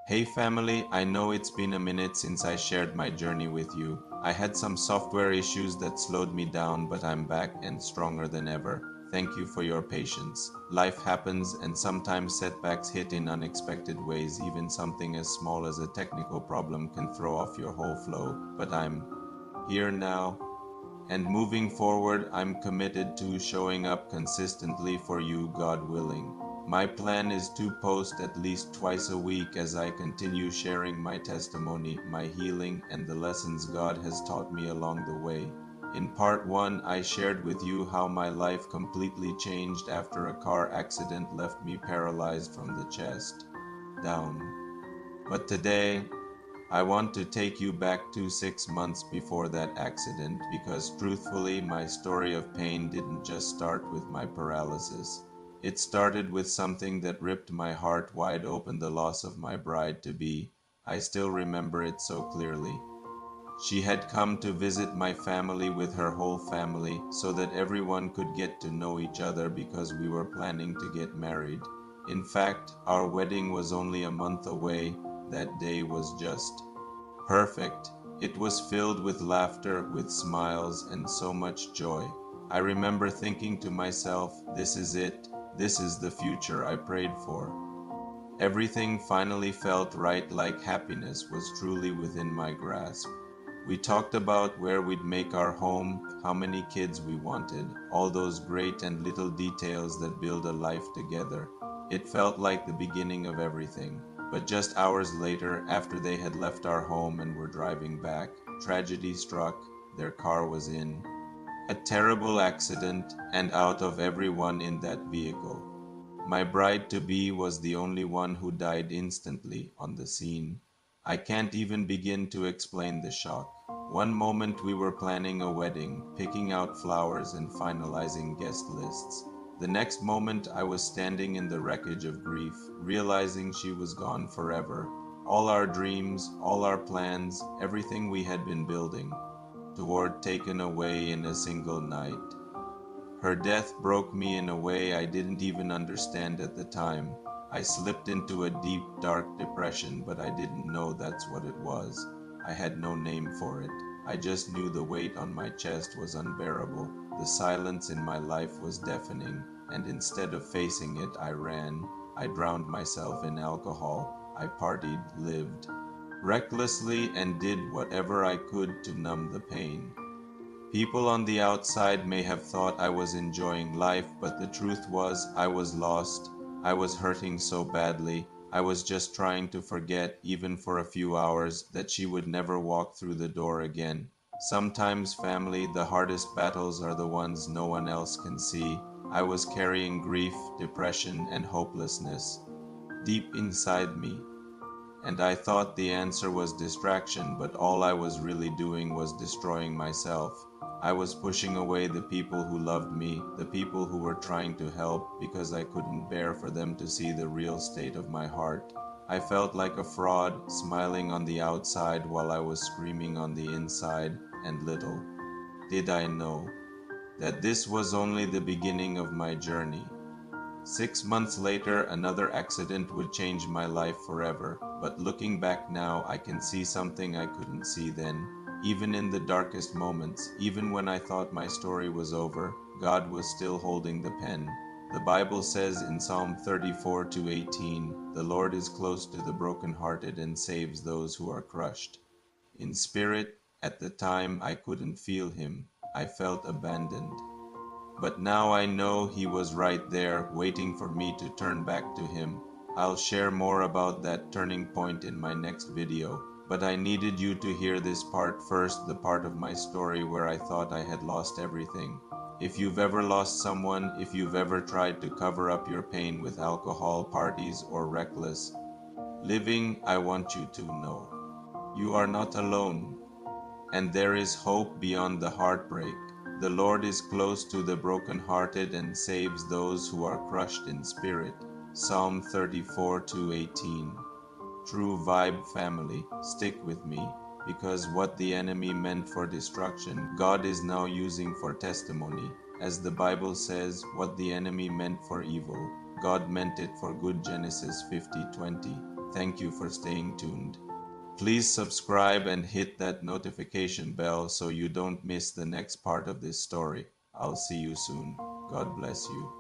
Hey family, I know it's been a minute since I shared my journey with you. I had some software issues that slowed me down, but I'm back and stronger than ever. Thank you for your patience. Life happens, and sometimes setbacks hit in unexpected ways. Even something as small as a technical problem can throw off your whole flow. But I'm here now, and moving forward, I'm committed to showing up consistently for you, God willing. My plan is to post at least twice a week as I continue sharing my testimony, my healing, and the lessons God has taught me along the way. In part 1, I shared with you how my life completely changed after a car accident left me paralyzed from the chest down. But today, I want to take you back to 6 months before that accident because truthfully, my story of pain didn't just start with my paralysis. It started with something that ripped my heart wide open, the loss of my bride-to-be. I still remember it so clearly. She had come to visit my family with her whole family so that everyone could get to know each other because we were planning to get married. In fact, our wedding was only a month away. That day was just perfect. It was filled with laughter, with smiles, and so much joy. I remember thinking to myself, this is it. This is the future I prayed for. Everything finally felt right, like happiness was truly within my grasp. We talked about where we'd make our home, how many kids we wanted, all those great and little details that build a life together. It felt like the beginning of everything. But just hours later, after they had left our home and were driving back, tragedy struck. Their car was in a terrible accident, and out of everyone in that vehicle, my bride-to-be was the only one who died instantly on the scene. I can't even begin to explain the shock. One moment we were planning a wedding, picking out flowers and finalizing guest lists. The next moment I was standing in the wreckage of grief, realizing she was gone forever. All our dreams, all our plans, everything we had been building toward, taken away in a single night. Her death broke me in a way I didn't even understand at the time. I slipped into a deep, dark depression, but I didn't know that's what it was. I had no name for it. I just knew the weight on my chest was unbearable. The silence in my life was deafening, and instead of facing it, I ran. I drowned myself in alcohol. I partied, lived recklessly, and did whatever I could to numb the pain. People on the outside may have thought I was enjoying life, but the truth was I was lost. I was hurting so badly. I was just trying to forget, even for a few hours, that she would never walk through the door again. Sometimes, family, the hardest battles are the ones no one else can see. I was carrying grief, depression, and hopelessness deep inside me. And I thought the answer was distraction, but all I was really doing was destroying myself. I was pushing away the people who loved me, the people who were trying to help, because I couldn't bear for them to see the real state of my heart. I felt like a fraud, smiling on the outside while I was screaming on the inside, and little did I know that this was only the beginning of my journey. 6 months later, another accident would change my life forever. But looking back now, I can see something I couldn't see then. Even in the darkest moments, even when I thought my story was over, God was still holding the pen. The Bible says in Psalm 34:18, "The Lord is close to the brokenhearted and saves those who are crushed." In spirit, at the time, I couldn't feel Him. I felt abandoned. But now I know He was right there, waiting for me to turn back to Him. I'll share more about that turning point in my next video, but I needed you to hear this part first, the part of my story where I thought I had lost everything. If you've ever lost someone, if you've ever tried to cover up your pain with alcohol, parties, or reckless living, I want you to know you are not alone, and there is hope beyond the heartbreak. The Lord is close to the brokenhearted and saves those who are crushed in spirit. Psalm 34:18. True Vibe family, stick with me, because what the enemy meant for destruction, God is now using for testimony. As the Bible says, what the enemy meant for evil, God meant it for good. Genesis 50:20. Thank you for staying tuned. Please subscribe and hit that notification bell so you don't miss the next part of this story. I'll see you soon. God bless you.